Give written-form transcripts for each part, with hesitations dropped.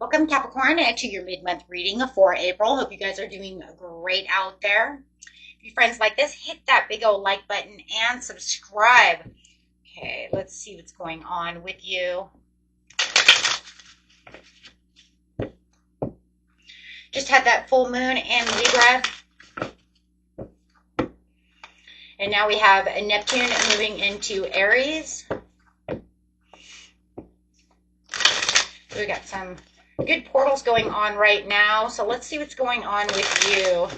Welcome, Capricorn, to your mid-month reading for April. Hope you guys are doing great out there. If you friends like this, hit that big old like button and subscribe. Okay, let's see what's going on with you. Just had that full moon in Libra. And now we have Neptune moving into Aries. So we got some good portals going on right now. So let's see what's going on with you.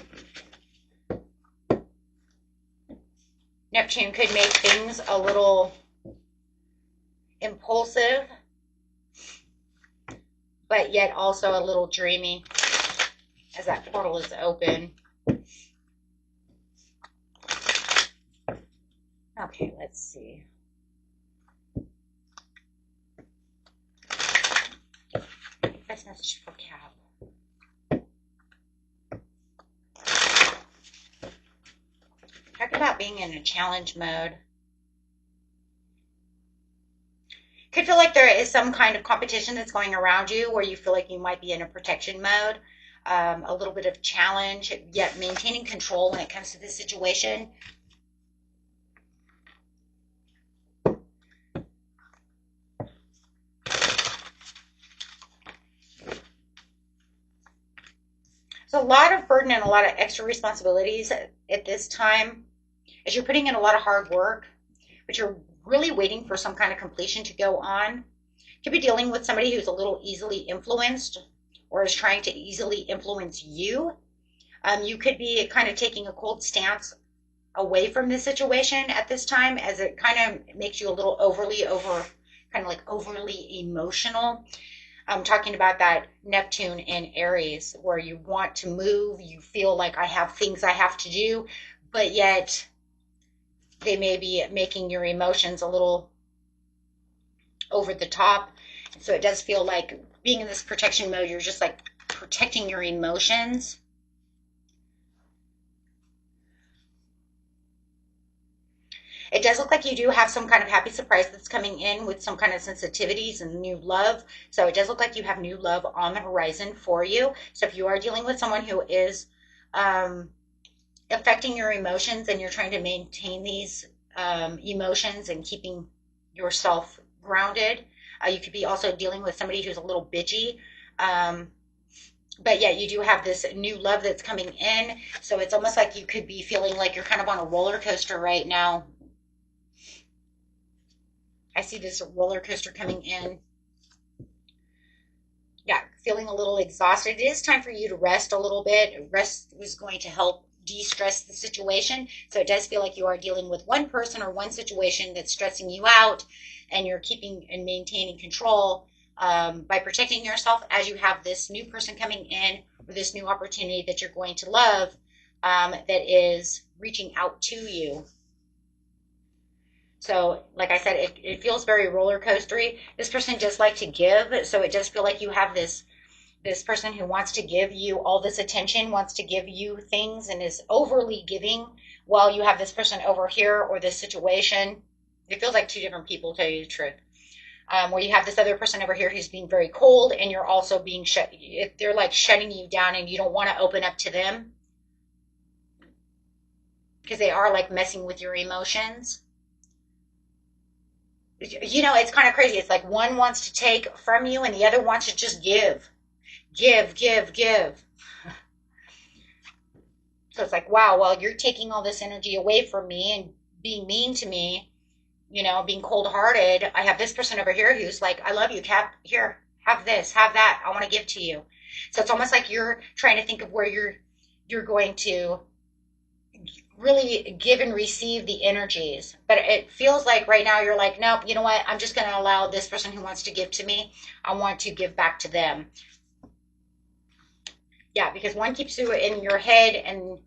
Neptune could make things a little impulsive, but yet also a little dreamy as that portal is open. Okay, let's see. Best message for Cap. Talk about being in a challenge mode. Could feel like there is some kind of competition that's going around you where you feel like you might be in a protection mode. A little bit of challenge, yet maintaining control when it comes to this situation. So a lot of burden and a lot of extra responsibilities at this time as you're putting in a lot of hard work, but you're really waiting for some kind of completion to go on. You could be dealing with somebody who's a little easily influenced or is trying to easily influence you. You could be kind of taking a cold stance away from this situation at this time, as it kind of makes you a little overly emotional. I'm talking about that Neptune in Aries, where you want to move, you feel like I have things I have to do, but yet they may be making your emotions a little over the top. So it does feel like being in this protection mode, you're just like protecting your emotions. It does look like you do have some kind of happy surprise that's coming in with some kind of sensitivities and new love. So it does look like you have new love on the horizon for you. So if you are dealing with someone who is affecting your emotions and you're trying to maintain these emotions and keeping yourself grounded, you could be also dealing with somebody who's a little bitchy. But yeah, you do have this new love that's coming in. So it's almost like you could be feeling like you're kind of on a roller coaster right now. I see this roller coaster coming in. Yeah, feeling a little exhausted. It is time for you to rest a little bit. Rest is going to help de-stress the situation. So it does feel like you are dealing with one person or one situation that's stressing you out, and you're keeping and maintaining control by protecting yourself as you have this new person coming in or this new opportunity that you're going to love that is reaching out to you. So, like I said, it feels very roller coastery. This person does like to give, so it does feel like you have this person who wants to give you all this attention, wants to give you things, and is overly giving, while you have this person over here or this situation. It feels like two different people, to tell you the truth. Where you have this other person over here who's being very cold, and you're also being shut. They're like shutting you down, and you don't want to open up to them because they are like messing with your emotions. You know, it's kind of crazy. It's like one wants to take from you and the other wants to just give. Give, give, give. So it's like, wow, well, you're taking all this energy away from me and being mean to me, you know, being cold-hearted. I have this person over here who's like, I love you, Cap. Here, have this, have that. I want to give to you. So it's almost like you're trying to think of where you're going to really give and receive the energies. But it feels like right now you're like, nope, you know what? I'm just going to allow this person who wants to give to me. I want to give back to them. Yeah, because one keeps you in your head and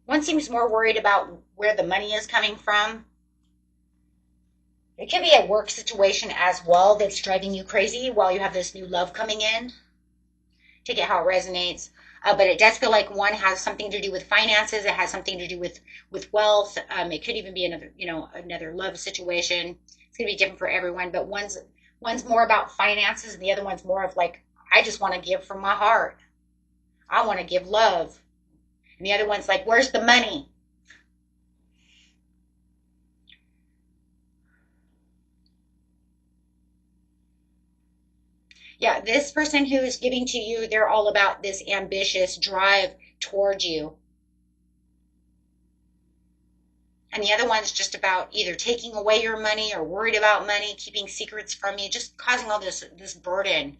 one seems more worried about where the money is coming from. It can be a work situation as well that's driving you crazy while you have this new love coming in. Take it how it resonates. But it does feel like one has something to do with finances. It has something to do with wealth. It could even be another, another love situation. It's gonna be different for everyone. But one's more about finances, and the other one's more of like, I just want to give from my heart. I want to give love. And the other one's like, where's the money? Yeah, this person who is giving to you, they're all about this ambitious drive towards you. And the other one's just about either taking away your money or worried about money, keeping secrets from you, just causing all this burden.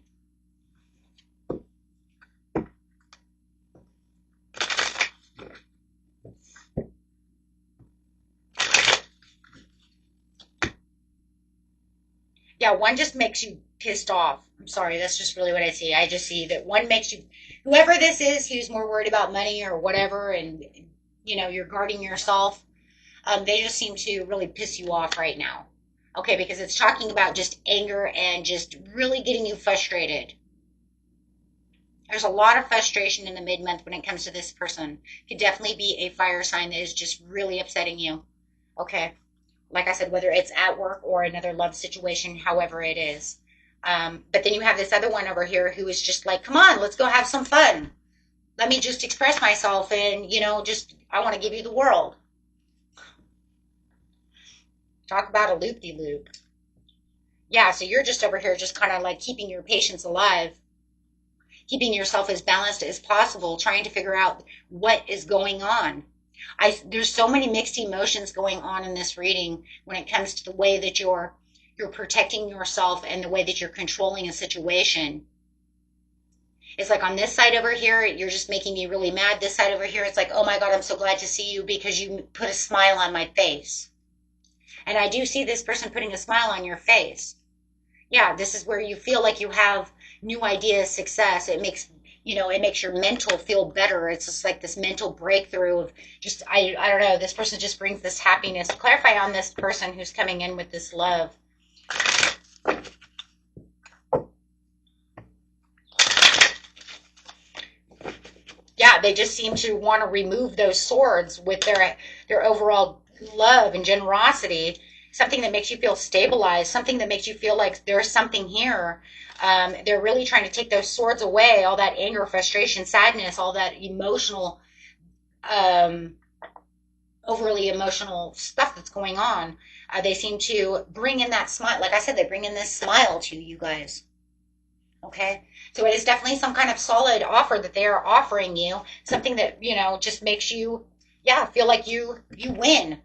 Yeah, one just makes you pissed off. I'm sorry, that's just really what I see. I just see that one makes you, whoever this is who's more worried about money or whatever, and you're guarding yourself, they just seem to really piss you off right now. Okay, because it's talking about just anger and just really getting you frustrated. There's a lot of frustration in the mid-month when it comes to this person. Could definitely be a fire sign that is just really upsetting you. Okay, like I said, whether it's at work or another love situation, however it is. But then you have this other one over here who is just like, come on, let's go have some fun. Let me just express myself and, just, I want to give you the world. Talk about a loop-de-loop. Yeah, so you're just over here just kind of like keeping your patience alive, keeping yourself as balanced as possible, trying to figure out what is going on. There's so many mixed emotions going on in this reading when it comes to the way that you're protecting yourself and the way that you're controlling a situation. It's like on this side over here, you're just making me really mad. This side over here, it's like, oh my God, I'm so glad to see you because you put a smile on my face. And I do see this person putting a smile on your face. Yeah, this is where you feel like you have new ideas, success. It makes your mental feel better. It's just like this mental breakthrough of just, I don't know, this person just brings this happiness. Clarify on this person who's coming in with this love. Yeah, they just seem to want to remove those swords with their overall love and generosity, something that makes you feel stabilized, something that makes you feel like there's something here. They're really trying to take those swords away, all that anger, frustration, sadness, all that emotional, um, overly emotional stuff that's going on. They seem to bring in that smile. Like I said, they bring in this smile to you guys. Okay. So it is definitely some kind of solid offer that they are offering you, something that, just makes you, yeah, feel like you win.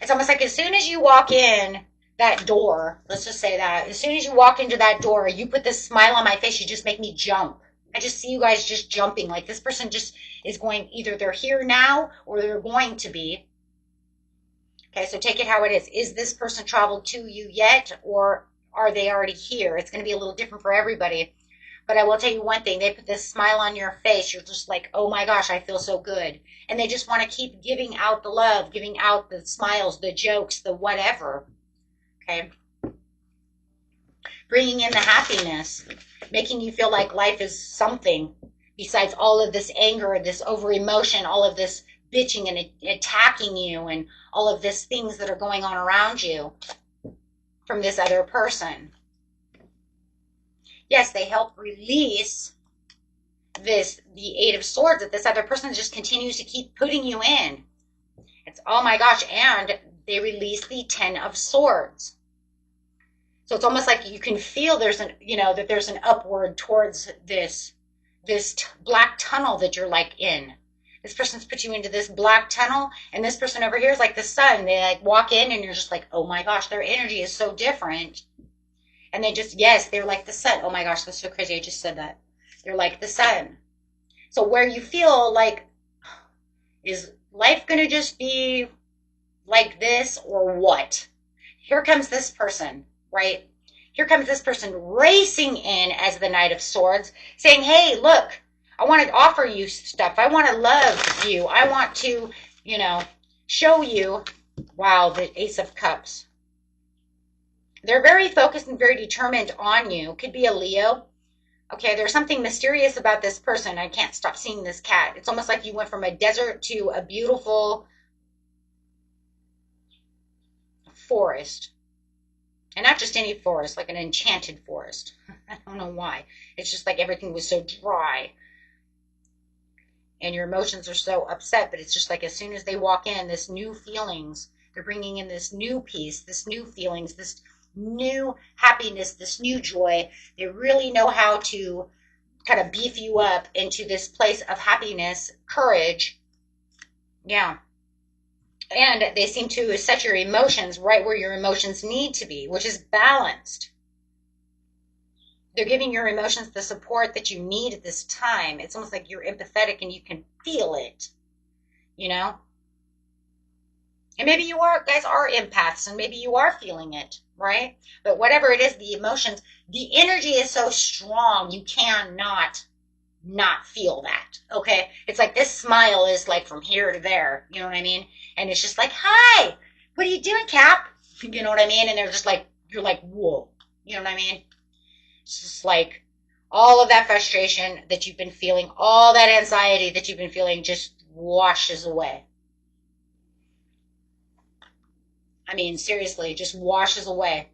It's almost like as soon as you walk in that door, let's just say that, as soon as you walk into that door, you put this smile on my face, you just make me jump. I just see you guys just jumping. Like this person just is going, either they're here now or they're going to be. Okay, so take it how it is. Is this person traveled to you yet, or are they already here? It's going to be a little different for everybody. But I will tell you one thing, they put this smile on your face. You're just like, oh my gosh, I feel so good. And they just want to keep giving out the love, giving out the smiles, the jokes, the whatever. Okay. Bringing in the happiness, making you feel like life is something besides all of this anger, this over emotion, all of this bitching and attacking you, and all of these things that are going on around you from this other person. Yes, they help release the Eight of Swords, that this other person just continues to keep putting you in. It's, oh my gosh, and they release the Ten of Swords. So it's almost like you can feel that there's an upward towards this black tunnel that you're like in. This person's put you into this black tunnel, and this person over here is like the sun. They like walk in and you're just like, oh my gosh, their energy is so different. And they just, yes, they're like the sun. Oh my gosh, that's so crazy. I just said that. They're like the sun. So where you feel like, is life going to just be like this or what? Here comes this person, right? Here comes this person racing in as the Knight of Swords, saying, hey, look, I want to offer you stuff. I want to love you. I want to, show you, wow, the Ace of Cups. They're very focused and very determined on you. Could be a Leo. Okay, there's something mysterious about this person. I can't stop seeing this cat. It's almost like you went from a desert to a beautiful forest. And not just any forest, like an enchanted forest. I don't know why. It's just like everything was so dry. And your emotions are so upset, but it's just like as soon as they walk in, this new feelings, they're bringing in this new peace, this new feelings, this new happiness, this new joy. They really know how to kind of beef you up into this place of happiness, courage. Yeah. And they seem to set your emotions right where your emotions need to be, which is balanced. They're giving your emotions the support that you need at this time. It's almost like you're empathetic and you can feel it, you know? And maybe you are, guys are empaths and maybe you are feeling it, right? But whatever it is, the emotions, the energy is so strong, you cannot not feel that, okay? It's like this smile is like from here to there, you know what I mean? And it's just like, hi, what are you doing, Cap? You know what I mean? And they're just like, you're like, whoa, you know what I mean? It's just like all of that frustration that you've been feeling, all that anxiety that you've been feeling just washes away. I mean, seriously, just washes away.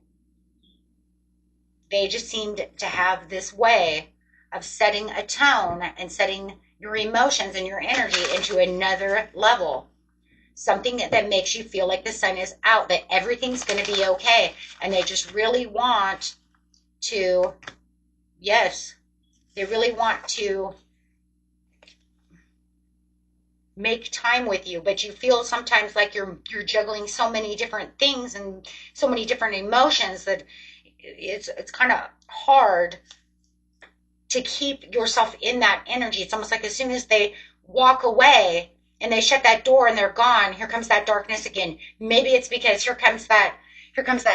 They just seemed to have this way of setting a tone and setting your emotions and your energy into another level. Something that makes you feel like the sun is out, that everything's going to be okay. And they just really want to, yes, they really want to make time with you, but you feel sometimes like you're juggling so many different things and so many different emotions that it's kind of hard to keep yourself in that energy. It's almost like as soon as they walk away and they shut that door and they're gone, here comes that darkness again. Maybe it's because here comes that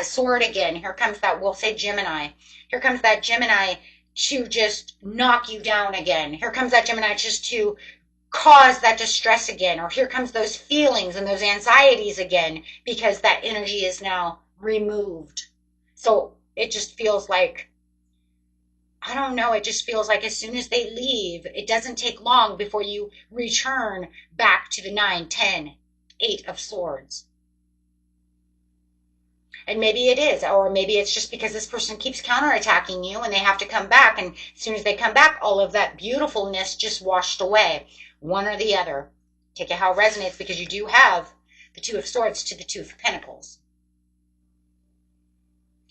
sword again. Here comes that, we'll say Gemini. Here comes that Gemini to just knock you down again. Here comes that Gemini just to cause that distress again. Or here comes those feelings and those anxieties again because that energy is now removed. So it just feels like, I don't know, it just feels like as soon as they leave, it doesn't take long before you return back to the 9, 10, 8 of Swords. And maybe it is, or maybe it's just because this person keeps counterattacking you and they have to come back. And as soon as they come back, all of that beautifulness just washed away. One or the other. Take it how it resonates, because you do have the Two of Swords to the Two of Pentacles.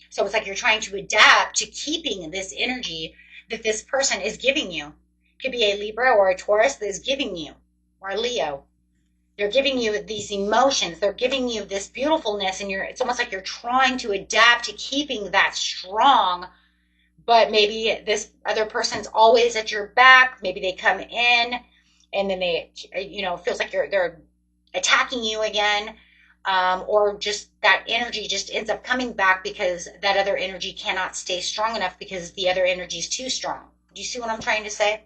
So it's like you're trying to adapt to keeping this energy that this person is giving you. It could be a Libra or a Taurus that is giving you, or a Leo. They're giving you these emotions. They're giving you this beautifulness, and it's almost like you're trying to adapt to keeping that strong. But maybe this other person's always at your back. Maybe they come in and then they, feels like they're attacking you again. Or just that energy just ends up coming back because that other energy cannot stay strong enough because the other energy is too strong. Do you see what I'm trying to say?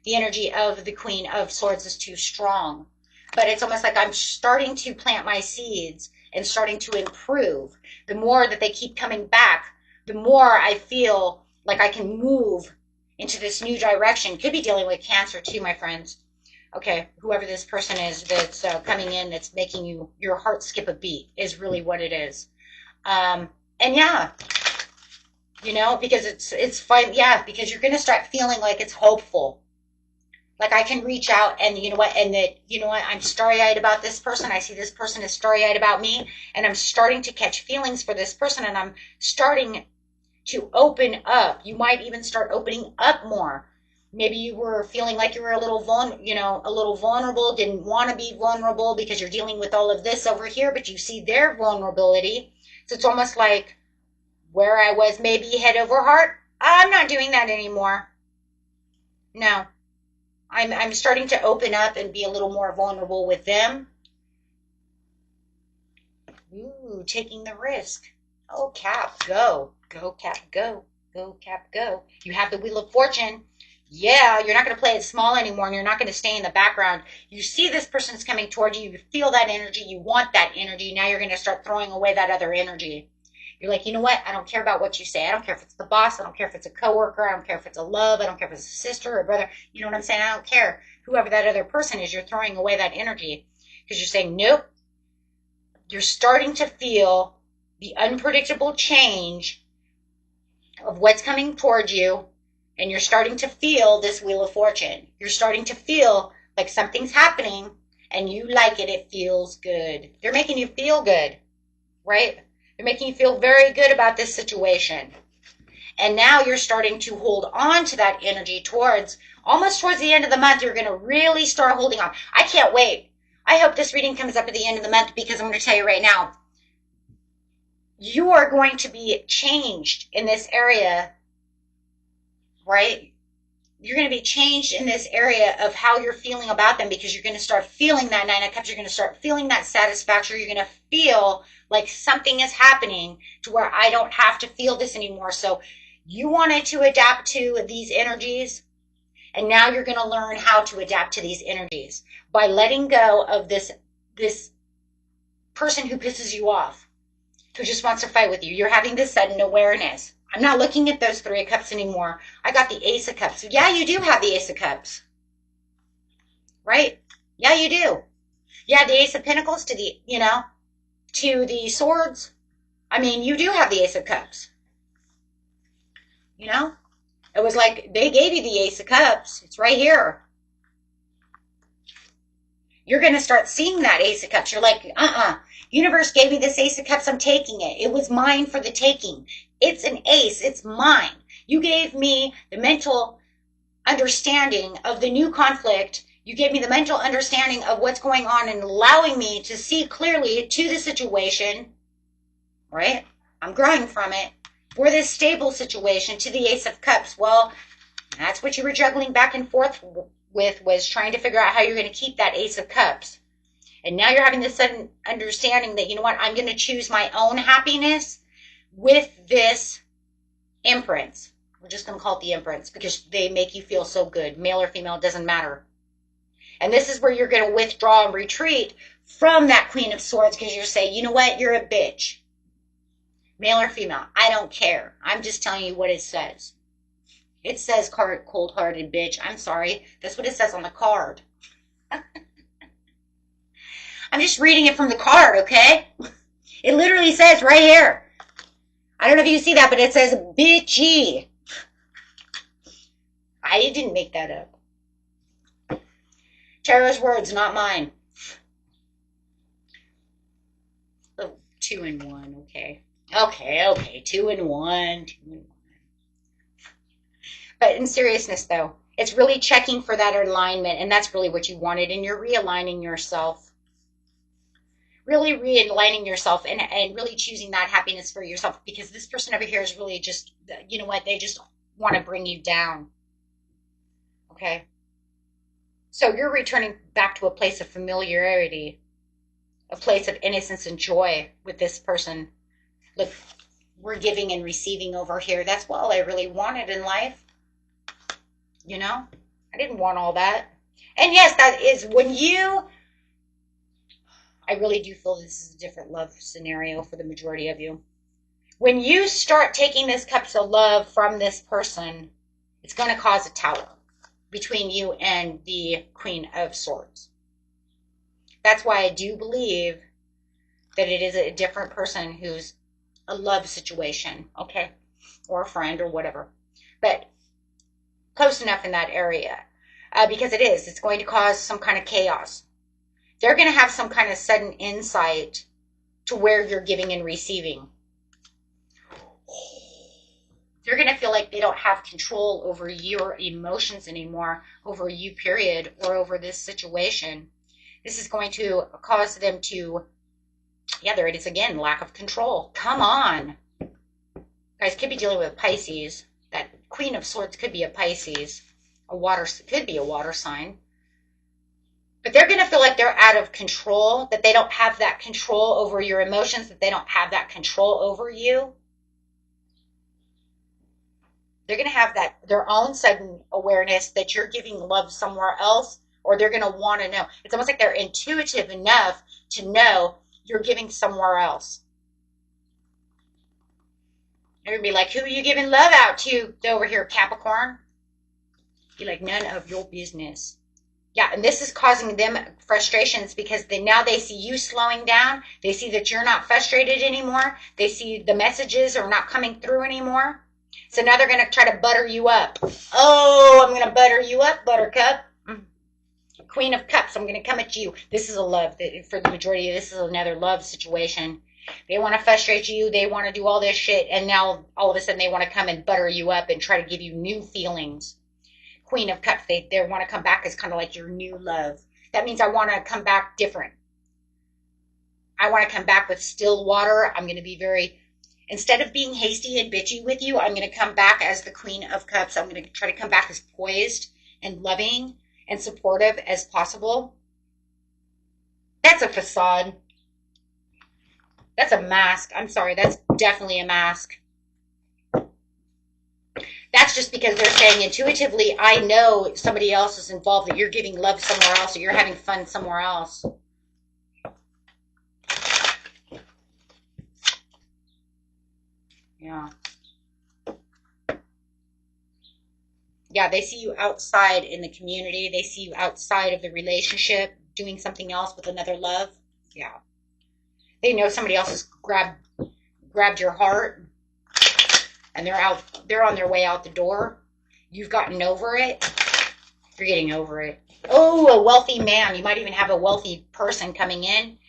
The energy of the Queen of Swords is too strong. But it's almost like I'm starting to plant my seeds and starting to improve. The more that they keep coming back, the more I feel like I can move into this new direction. Could be dealing with Cancer too, my friends. Okay, whoever this person is that's coming in, that's making your heart skip a beat is really what it is. And yeah, because it's fine. Yeah, because you're going to start feeling like it's hopeful. Like I can reach out and I'm starry-eyed about this person. I see this person is starry-eyed about me, and I'm starting to catch feelings for this person, and I'm starting to open up. You might even start opening up more. Maybe you were feeling like you were a little vulnerable, didn't want to be vulnerable because you're dealing with all of this over here, but you see their vulnerability. So it's almost like where I was maybe head over heart, I'm not doing that anymore. No. I'm starting to open up and be a little more vulnerable with them. Ooh, taking the risk. Oh, Cap, go. Go, Cap, go. Go, Cap, go. You have the Wheel of Fortune. Yeah, you're not going to play it small anymore, and you're not going to stay in the background. You see this person's coming toward you. You feel that energy. You want that energy. Now you're going to start throwing away that other energy. You're like, you know what? I don't care about what you say. I don't care if it's the boss. I don't care if it's a coworker. I don't care if it's a love. I don't care if it's a sister or a brother. You know what I'm saying? I don't care. Whoever that other person is, you're throwing away that energy because you're saying, nope. You're starting to feel the unpredictable change of what's coming towards you, and you're starting to feel this wheel of fortune. You're starting to feel like something's happening and you like it. It feels good. They're making you feel good, right? They're making you feel very good about this situation. And now you're starting to hold on to that energy almost towards the end of the month. You're going to really start holding on. I can't wait. I hope this reading comes up at the end of the month, because I'm going to tell you right now, you are going to be changed in this area, right? You're going to be changed in this area of how you're feeling about them, because you're going to start feeling that Nine of Cups. You're going to start feeling that satisfaction. You're going to feel like something is happening to where I don't have to feel this anymore. So you wanted to adapt to these energies, and now you're going to learn how to adapt to these energies by letting go of this person who pisses you off, who just wants to fight with you. You're having this sudden awareness. I'm not looking at those Three of Cups anymore. I got the Ace of Cups. Yeah, you do have the Ace of Cups. Right? Yeah, you do. Yeah, the Ace of Pentacles to the Swords. I mean, you do have the Ace of Cups. It was like they gave you the Ace of Cups. It's right here. You're going to start seeing that Ace of Cups. You're like, universe gave me this Ace of Cups. I'm taking it. It was mine for the taking. It's an ace. It's mine. You gave me the mental understanding of the new conflict. You gave me the mental understanding of what's going on and allowing me to see clearly to the situation, right? I'm growing from it. For this stable situation to the Ace of Cups. Well, that's what you were juggling back and forth with, was trying to figure out how you're going to keep that Ace of Cups. And now you're having this sudden understanding that, you know what, I'm going to choose my own happiness with this Empress. We're just going to call it the Empress because they make you feel so good. Male or female, doesn't matter. And this is where you're going to withdraw and retreat from that Queen of Swords, because you're saying, you know what, you're a bitch. Male or female, I don't care. I'm just telling you what it says. It says cold-hearted bitch. I'm sorry. That's what it says on the card. I'm just reading it from the card, okay? It literally says right here. I don't know if you see that, but it says bitchy. I didn't make that up. Tarot's words, not mine. Oh, 2 and 1, okay. Okay, 2 and 1. But in seriousness, though, it's really checking for that alignment, and that's really what you wanted, and you're realigning yourself. Really realigning yourself and really choosing that happiness for yourself, because this person over here is really just, you know what, they just want to bring you down. Okay? So you're returning back to a place of familiarity, a place of innocence and joy with this person. Look, we're giving and receiving over here. That's all I really wanted in life. I didn't want all that. And yes, that is when I really do feel this is a different love scenario for the majority of you. When you start taking this cups of love from this person, it's going to cause a tower between you and the Queen of Swords. That's why I do believe that it is a different person who's a love situation, okay? Or a friend or whatever. But close enough in that area. Because it's going to cause some kind of chaos. They're going to have some kind of sudden insight to where you're giving and receiving. They're going to feel like they don't have control over your emotions anymore, over you, period, or over this situation. This is going to cause them to, yeah, there it is again, lack of control. Come on. Guys, could be dealing with Pisces. That Queen of Swords could be a Pisces. Could be a water sign. But they're going to feel like they're out of control, that they don't have that control over your emotions, that they don't have that control over you. They're going to have their own sudden awareness that you're giving love somewhere else, or they're going to want to know. It's almost like they're intuitive enough to know you're giving somewhere else. They're gonna be like, who are you giving love out to over here, Capricorn? Be like, none of your business. Yeah, and this is causing them frustrations because now they see you slowing down. They see that you're not frustrated anymore. They see the messages are not coming through anymore. So now they're going to try to butter you up. Oh, I'm going to butter you up, Buttercup. Queen of Cups, I'm going to come at you. This is a love. For the majority of this is another love situation. They want to frustrate you. They want to do all this shit. And now all of a sudden they want to come and butter you up and try to give you new feelings. Queen of Cups, they want to come back as kind of like your new love. That means I want to come back different. I want to come back with still water. I'm going to be instead of being hasty and bitchy with you, I'm going to come back as the Queen of Cups. I'm going to try to come back as poised and loving and supportive as possible. That's a facade. That's a mask. I'm sorry, that's definitely a mask. That's just because they're saying intuitively, I know somebody else is involved, that you're giving love somewhere else, or you're having fun somewhere else. Yeah. Yeah, they see you outside in the community. They see you outside of the relationship, doing something else with another love. Yeah. They know somebody else has grabbed your heart, and they're on their way out the door. You've gotten over it. You're getting over it. Oh, a wealthy man. You might even have a wealthy person coming in.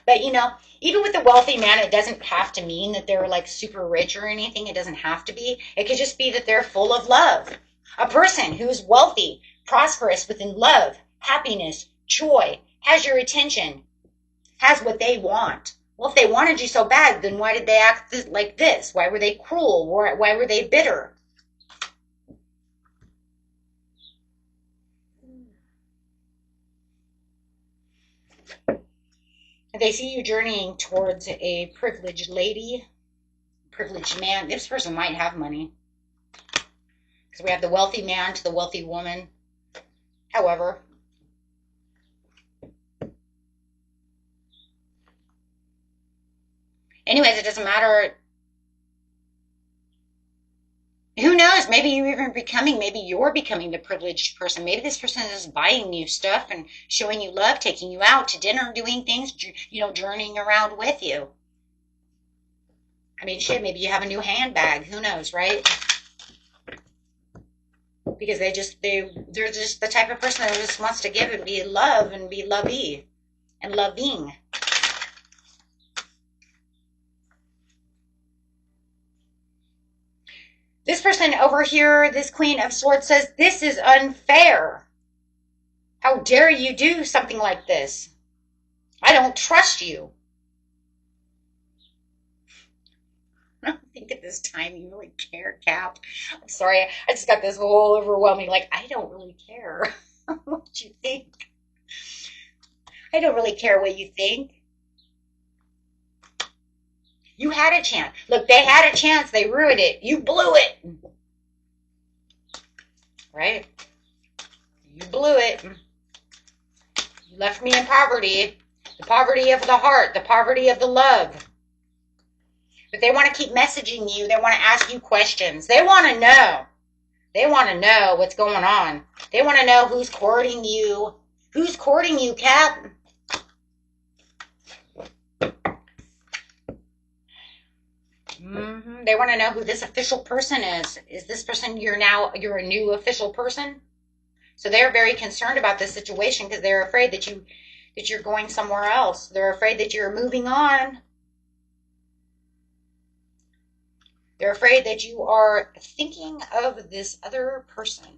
But even with a wealthy man, it doesn't have to mean that they're like super rich or anything. It doesn't have to be. It could just be that they're full of love. A person who's wealthy, prosperous within love, happiness, joy, has your attention, has what they want. Well, if they wanted you so bad, then why did they act like this? Why were they cruel? Why were they bitter? They see you journeying towards a privileged lady, privileged man. This person might have money. Because we have the wealthy man to the wealthy woman. However, anyways, it doesn't matter. Who knows? Maybe you're becoming the privileged person. Maybe this person is buying you stuff and showing you love, taking you out to dinner, doing things, journeying around with you. I mean, shit, maybe you have a new handbag. Who knows, right? Because they're just the type of person that just wants to give and be love and be lovey and loving. This person over here, this Queen of Swords, says, this is unfair. How dare you do something like this? I don't trust you. I don't think at this time you really care, Cap. I'm sorry. I just got this whole overwhelming, I don't really care what you think. I don't really care what you think. You had a chance. Look, they had a chance. They ruined it. You blew it. Right? You blew it. You left me in poverty. The poverty of the heart. The poverty of the love. But they want to keep messaging you. They want to ask you questions. They want to know. They want to know what's going on. They want to know who's courting you. Who's courting you, Cap? They want to know who this official person is. Is this person you're a new official person? So they're very concerned about this situation because they're afraid that you're going somewhere else. They're afraid that you're moving on. They're afraid that you are thinking of this other person.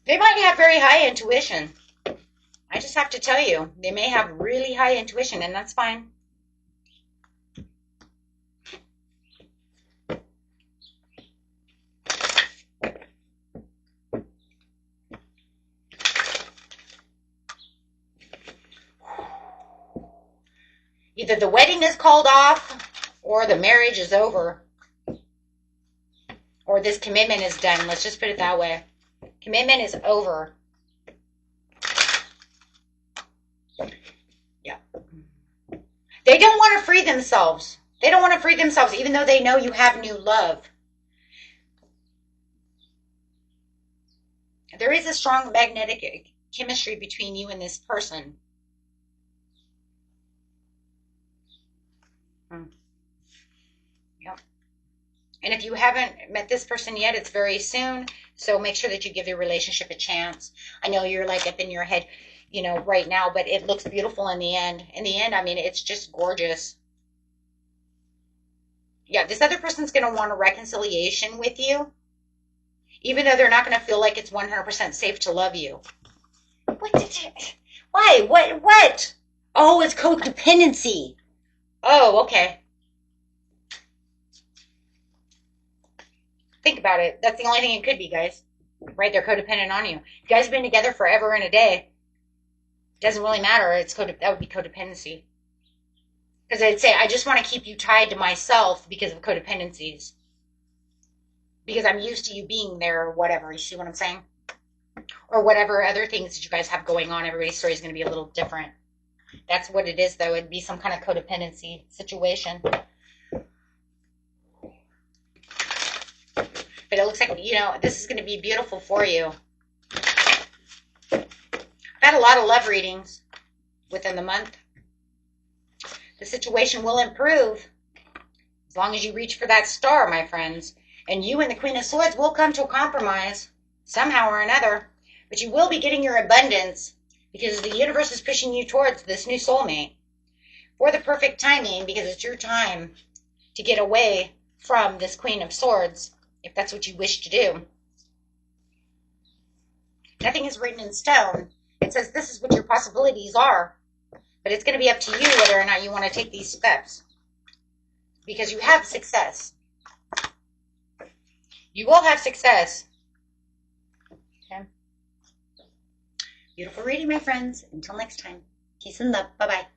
They might have very high intuition. I just have to tell you, they may have really high intuition, and that's fine. Either the wedding is called off, or the marriage is over, or this commitment is done. Let's just put it that way. Commitment is over. Yeah. They don't want to free themselves. They don't want to free themselves, even though they know you have new love. There is a strong magnetic chemistry between you and this person. Yep. And if you haven't met this person yet, it's very soon. So make sure that you give your relationship a chance. I know you're like up in your head, you know, right now, but it looks beautiful in the end. In the end, I mean, it's just gorgeous. Yeah, this other person's going to want a reconciliation with you, even though they're not going to feel like it's 100% safe to love you. What did it? Why? What? Oh, it's codependency. Oh, okay. Think about it. That's the only thing it could be, guys. Right? They're codependent on you. You guys have been together forever and a day. It doesn't really matter. That would be codependency. Because I'd say, I just want to keep you tied to myself because of codependencies. Because I'm used to you being there or whatever. You see what I'm saying? Or whatever other things that you guys have going on. Everybody's story is going to be a little different. That's what it is, though. It'd be some kind of codependency situation. But it looks like, you know, this is going to be beautiful for you. I've had a lot of love readings within the month. The situation will improve as long as you reach for that star, my friends. And you and the Queen of Swords will come to a compromise somehow or another. But you will be getting your abundance because the universe is pushing you towards this new soulmate for the perfect timing, because it's your time to get away from this Queen of Swords, if that's what you wish to do. Nothing is written in stone. It says this is what your possibilities are. But it's going to be up to you whether or not you want to take these steps. Because you have success. You will have success. Okay. Beautiful reading, my friends. Until next time. Peace and love. Bye-bye.